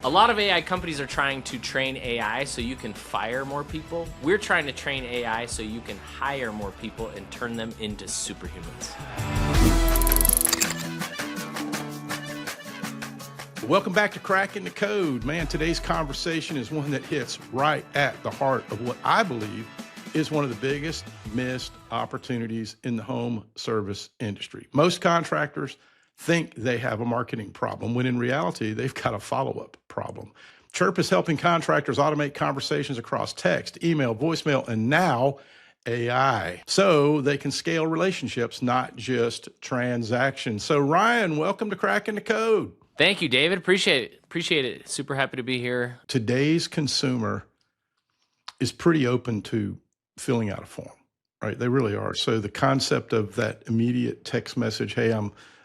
A lot of AI companies are trying to train AI so you can fire more people. We're trying to train AI so you can hire more people and turn them into superhumans. Welcome back to Cracking the Code. Man, today's conversation is one that hits right at the heart of what I believe is one of the biggest missed opportunities in the home service industry. Most contractors think they have a marketing problem when in reality, they've got a follow-up problem. CHIIRP is helping contractors automate conversations across text, email, voicemail, and now AI, so they can scale relationships, not just transactions. So Ryan, welcome to Cracking the Code. Thank you, David. Appreciate it. Appreciate it. Super happy to be here. Today's consumer is pretty open to filling out a form, right? They really are. So the concept of that immediate text message, hey,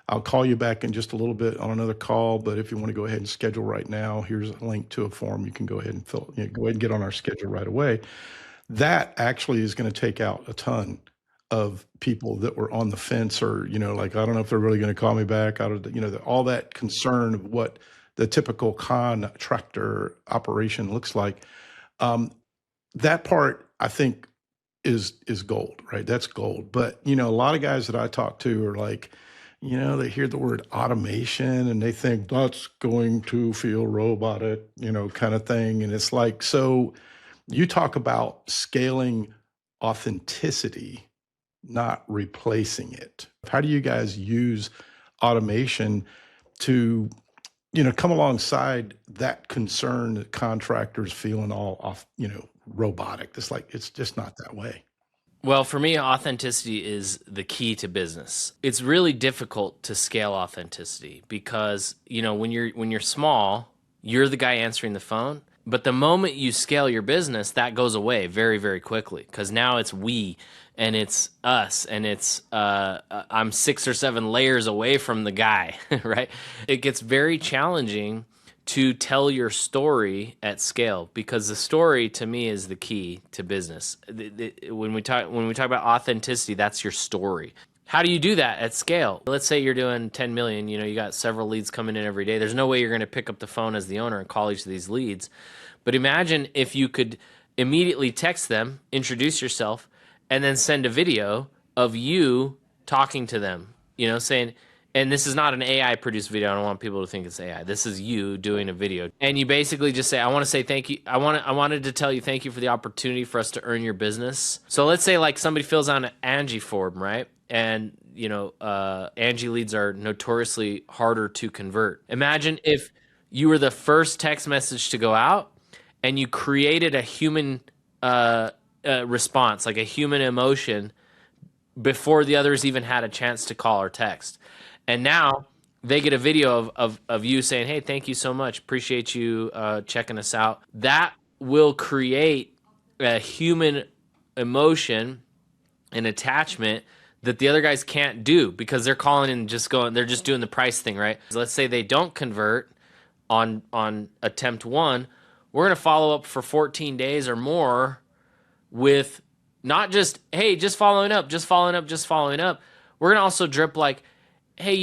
I'll call you back in just a little bit on another call, but if you want to go ahead and schedule right now, here's a link to a form you can go ahead and fill, go ahead and get on our schedule right away. That actually is going to take out a ton of people that were on the fence, or, like, I don't know if they're really going to call me back, out of all that concern of what the typical contractor operation looks like. That part, I think, is gold, right? That's gold. But, a lot of guys that I talk to are like, they hear the word automation and they think that's going to feel robotic, kind of thing. And it's like, so you talk about scaling authenticity, not replacing it. How do you guys use automation to, come alongside that concern that contractors feeling all off, robotic? It's just not that way. Well, for me, authenticity is the key to business. It's really difficult to scale authenticity because, when you're small, you're the guy answering the phone. But the moment you scale your business, that goes away very, very quickly, because now it's we and it's us and it's I'm 6 or 7 layers away from the guy, right? It gets very challenging to tell your story at scale, because the story to me is the key to business. When we talk about authenticity, that's your story. How do you do that at scale? Let's say you're doing 10 million, you got several leads coming in every day. There's no way you're going to pick up the phone as the owner and call each of these leads. But imagine if you could immediately text them, introduce yourself, and then send a video of you talking to them, saying, and this is not an AI produced video. I don't want people to think it's AI. This is you doing a video. And you basically just say, I want to say thank you. I wanted to tell you thank you for the opportunity for us to earn your business. So let's say like somebody fills out an Angie form, right? And, Angie leads are notoriously harder to convert. Imagine if you were the first text message to go out and you created a human response, like a human emotion, before the others even had a chance to call or text. And now they get a video of you saying, hey, thank you so much. Appreciate you checking us out. That will create a human emotion and attachment that the other guys can't do, because they're calling and they're just doing the price thing, right? So let's say they don't convert on attempt 1. We're going to follow up for 14 days or more with not just, hey, just following up. We're going to also drip like, hey,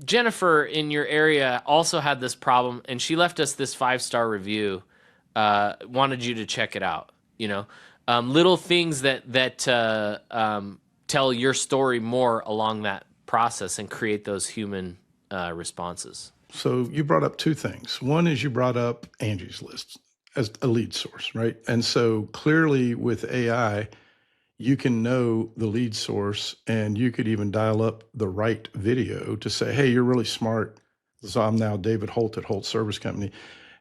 Jennifer in your area also had this problem, and she left us this 5-star review. Wanted you to check it out. Little things that tell your story more along that process and create those human responses. So you brought up 2 things. One is you brought up Angie's List as a lead source, right? And so clearly with AI, you can know the lead source, and you could even dial up the right video to say, hey, you're really smart. So I'm now David Holt at Holt Service Company.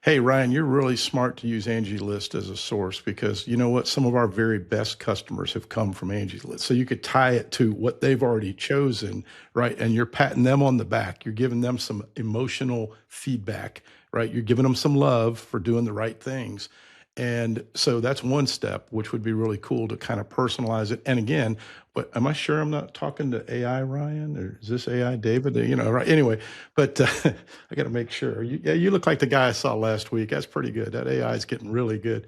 Hey, Ryan, you're really smart to use Angie List as a source, because you know what? Some of our very best customers have come from Angie List. So you could tie it to what they've already chosen, right? And you're patting them on the back. You're giving them some emotional feedback, right? You're giving them some love for doing the right things. And so that's one step, which would be really cool to kind of personalize it. And again, but am I sure I'm not talking to AI Ryan, or is this AI David? Right? Anyway, but I got to make sure. You look like the guy I saw last week. That's pretty good. That AI is getting really good.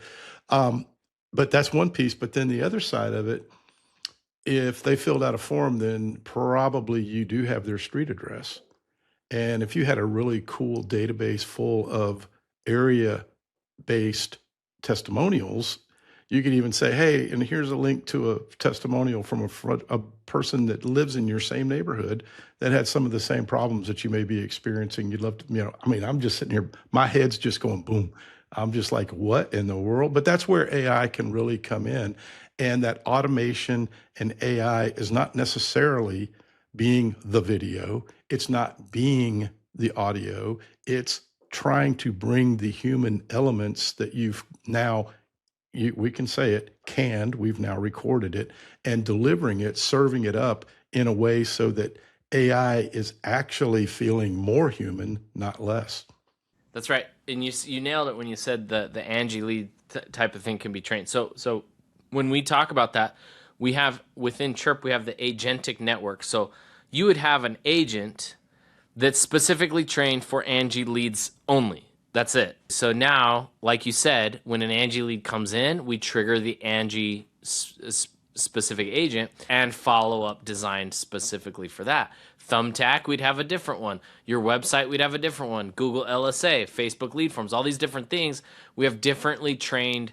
But that's one piece. But then the other side of it, if they filled out a form, then probably you do have their street address. And if you had a really cool database full of area-based testimonials, you could even say, hey, and here's a link to a testimonial from a person that lives in your same neighborhood that had some of the same problems that you may be experiencing. You'd love to, I mean, I'm just sitting here, my head's just going boom. I'm just like, what in the world? But that's where AI can really come in. And that automation and AI is not necessarily being the video, it's not being the audio, it's trying to bring the human elements that you've now, we can say it, canned, we've now recorded it, and delivering it, serving it up in a way so that AI is actually feeling more human, not less. That's right. And you nailed it when you said the Angie lead type of thing can be trained. So when we talk about that, we have within CHIIRP, we have the agentic network. So you would have an agent that's specifically trained for Angie leads only. That's it. So now, like you said, when an Angie lead comes in, we trigger the Angie specific agent and follow up designed specifically for that. Thumbtack, we'd have a different one. Your website, we'd have a different one. Google LSA, Facebook lead forms, all these different things. We have differently trained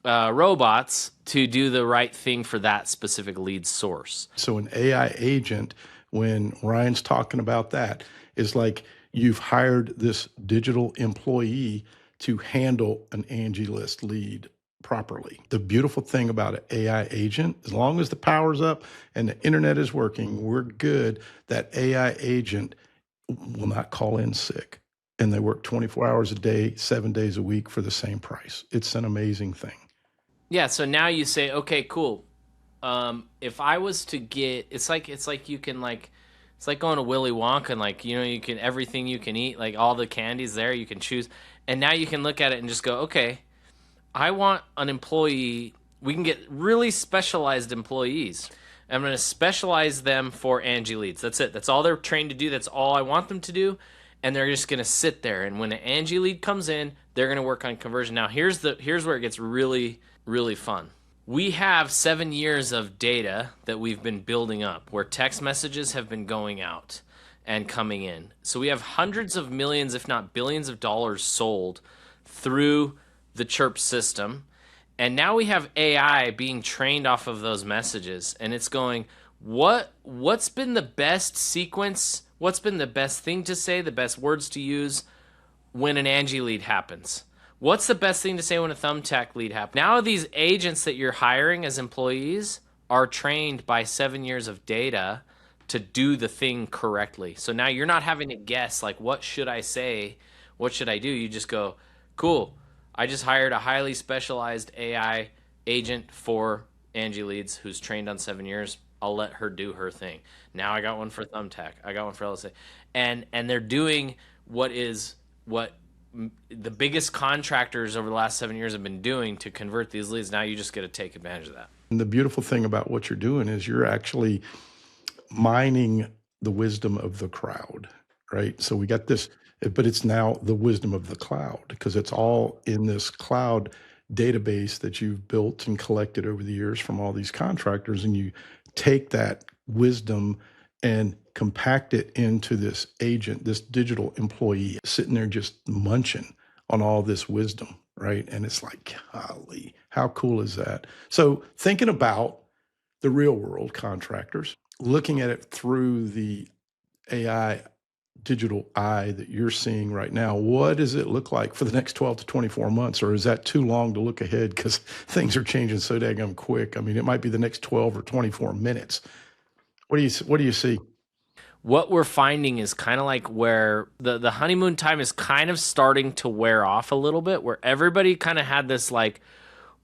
robots to do the right thing for that specific lead source. So an AI agent, when Ryan's talking about that, is like you've hired this digital employee to handle an Angie List lead properly. The beautiful thing about an AI agent, as long as the power's up and the internet is working, we're good. That AI agent will not call in sick. And they work 24 hours a day, 7 days a week for the same price. It's an amazing thing. Yeah, so now you say, okay, cool. If I was to get, it's like you can it's like going to Willy Wonka and you can everything you can eat, like all the candies there, you can choose. And now you can look at it and just go, okay, I want an employee. We can get really specialized employees. I'm going to specialize them for Angie leads. That's it. That's all they're trained to do. That's all I want them to do. And they're just going to sit there. And when an Angie lead comes in, they're going to work on conversion. Now, here's where it gets really, really fun. We have 7 years of data that we've been building up where text messages have been going out and coming in. So we have hundreds of millions, if not billions of dollars sold through the CHIIRP system. And now we have AI being trained off of those messages. And it's going, what's been the best sequence? What's been the best thing to say, the best words to use when an Angie lead happens? What's the best thing to say when a Thumbtack lead happens? Now these agents that you're hiring as employees are trained by 7 years of data to do the thing correctly. So now you're not having to guess, like, what should I say? What should I do? You just go, cool. I just hired a highly specialized AI agent for Angie leads who's trained on 7 years. I'll let her do her thing. Now I got one for Thumbtack. I got one for LSA. And they're doing what the biggest contractors over the last 7 years have been doing to convert these leads. Now you just get to take advantage of that. And the beautiful thing about what you're doing is you're actually mining the wisdom of the crowd, right? So we got this, but it's now the wisdom of the cloud because it's all in this cloud database that you've built and collected over the years from all these contractors. And you take that wisdom and compact it into this agent, this digital employee sitting there just munching on all this wisdom, right? And it's like, golly, how cool is that? So thinking about the real world contractors, looking at it through the AI digital eye that you're seeing right now, what does it look like for the next 12 to 24 months? Or is that too long to look ahead because things are changing so daggum quick? I mean, it might be the next 12 or 24 minutes. What do you see? What we're finding is kind of like where the honeymoon time is kind of starting to wear off a little bit, where everybody kind of had this like,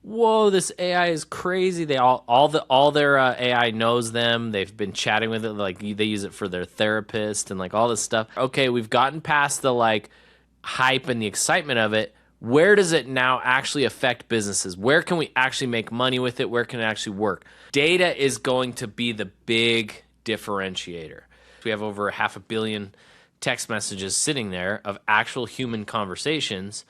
whoa, this AI is crazy. They all their AI knows them. They've been chatting with it, like they use it for their therapist and like all this stuff. Okay, we've gotten past the like hype and the excitement of it. Where does it now actually affect businesses? Where can we actually make money with it? Where can it actually work? Data is going to be the big differentiator. We have over 500 million text messages sitting there of actual human conversations.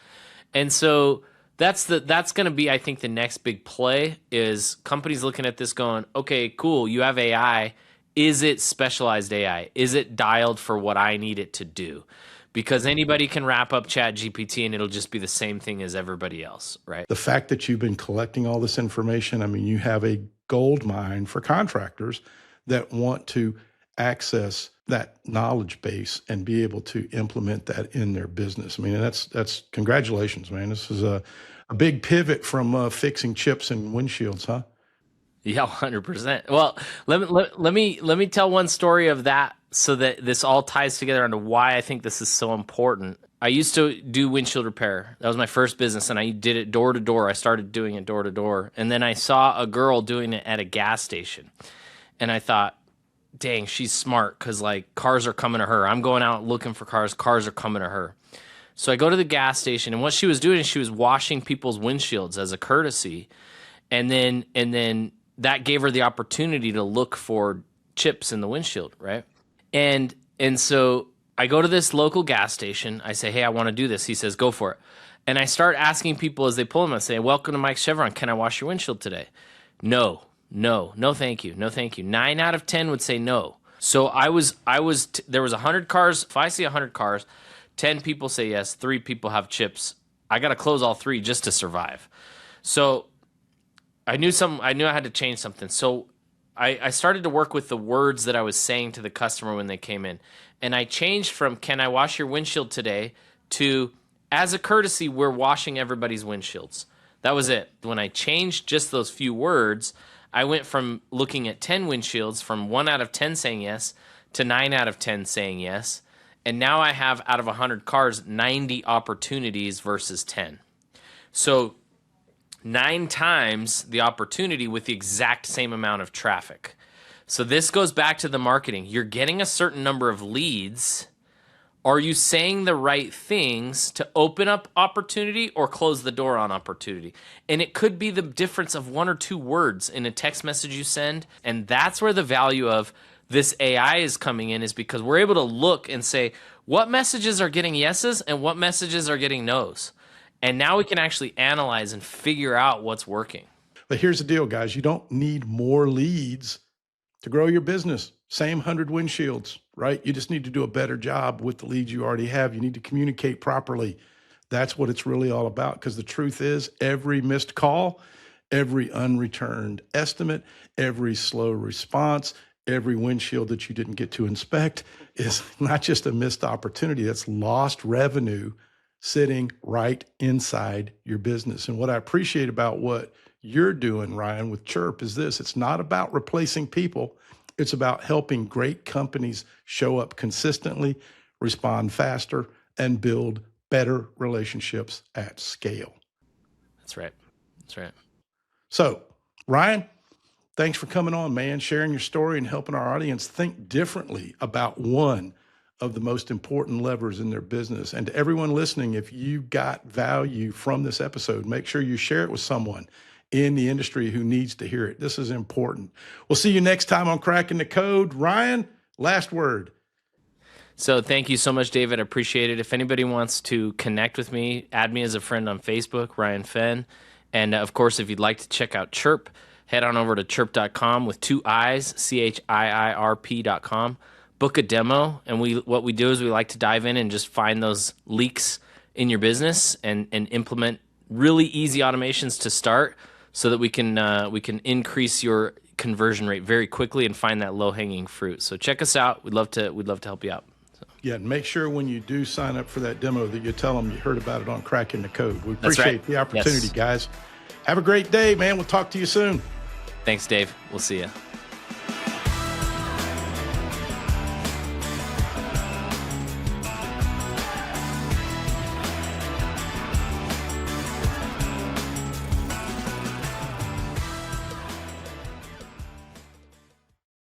And so that's going to be, I think, the next big play is companies looking at this going, okay, cool, you have AI is it specialized AI? Is it dialed for what I need it to do? Because anybody can wrap up Chat GPT and it'll just be the same thing as everybody else, right? The fact that you've been collecting all this information, I mean, you have a gold mine for contractors that want to access that knowledge base and be able to implement that in their business. I mean, that's congratulations, man. This is a big pivot from fixing chips and windshields, huh? Yeah, 100%. Well, let me tell one story of that so that this all ties together onto why I think this is so important. I used to do windshield repair. That was my first business, and I did it door to door. I started doing it door to door, and then I saw a girl doing it at a gas station, and I thought, dang, she's smart because like cars are coming to her. I'm going out looking for cars. Cars are coming to her. So I go to the gas station, and what she was doing is she was washing people's windshields as a courtesy, and then that gave her the opportunity to look for chips in the windshield, right? And so I go to this local gas station. I say, hey, I want to do this. He says, go for it. And I start asking people as they pull them. I say, welcome to Mike's Chevron. Can I wash your windshield today? No, thank you. No, thank you. 9 out of 10 would say no. So there was 100 cars. If I see 100 cars, 10 people say yes, 3 people have chips. I got to close all 3 just to survive. So I knew I had to change something. So I started to work with the words that I was saying to the customer when they came in. And I changed from, can I wash your windshield today, to, as a courtesy, we're washing everybody's windshields. That was it. When I changed just those few words, I went from looking at 10 windshields, from 1 out of 10 saying yes, to 9 out of 10 saying yes. And now I have, out of 100 cars, 90 opportunities versus 10. So 9 times the opportunity with the exact same amount of traffic. So this goes back to the marketing. You're getting a certain number of leads. Are you saying the right things to open up opportunity or close the door on opportunity? And it could be the difference of 1 or 2 words in a text message you send. And that's where the value of this AI is coming in, is because we're able to look and say, what messages are getting yeses and what messages are getting nos? And now we can actually analyze and figure out what's working. But here's the deal, guys. You don't need more leads to grow your business. Same 100 windshields, right? You just need to do a better job with the leads you already have. You need to communicate properly. That's what it's really all about. Because the truth is, every missed call, every unreturned estimate, every slow response, every windshield that you didn't get to inspect is not just a missed opportunity. That's lost revenue sitting right inside your business. And what I appreciate about what you're doing, Ryan, with CHIIRP is this: it's not about replacing people. It's about helping great companies show up consistently, respond faster, and build better relationships at scale. That's right. That's right. So, Ryan, thanks for coming on, man, sharing your story and helping our audience think differently about one of the most important levers in their business. And to everyone listening, if you got value from this episode, make sure you share it with someone in the industry who needs to hear it. This is important. We'll see you next time on Cracking the Code. Ryan, last word. So thank you so much, David. I appreciate it. If anybody wants to connect with me, add me as a friend on Facebook, Ryan Fenn. And of course, if you'd like to check out CHIIRP, head on over to CHIIRP.com with 2 I's, CHIIRP.com. Book a demo, and what we do is we like to dive in and just find those leaks in your business and implement really easy automations to start, so that we can increase your conversion rate very quickly and find that low-hanging fruit. So check us out. We'd love to help you out. So. Yeah, and make sure when you do sign up for that demo that you tell them you heard about it on Cracking the Code. We appreciate the opportunity, guys. Have a great day, man. We'll talk to you soon. Thanks, Dave. We'll see you.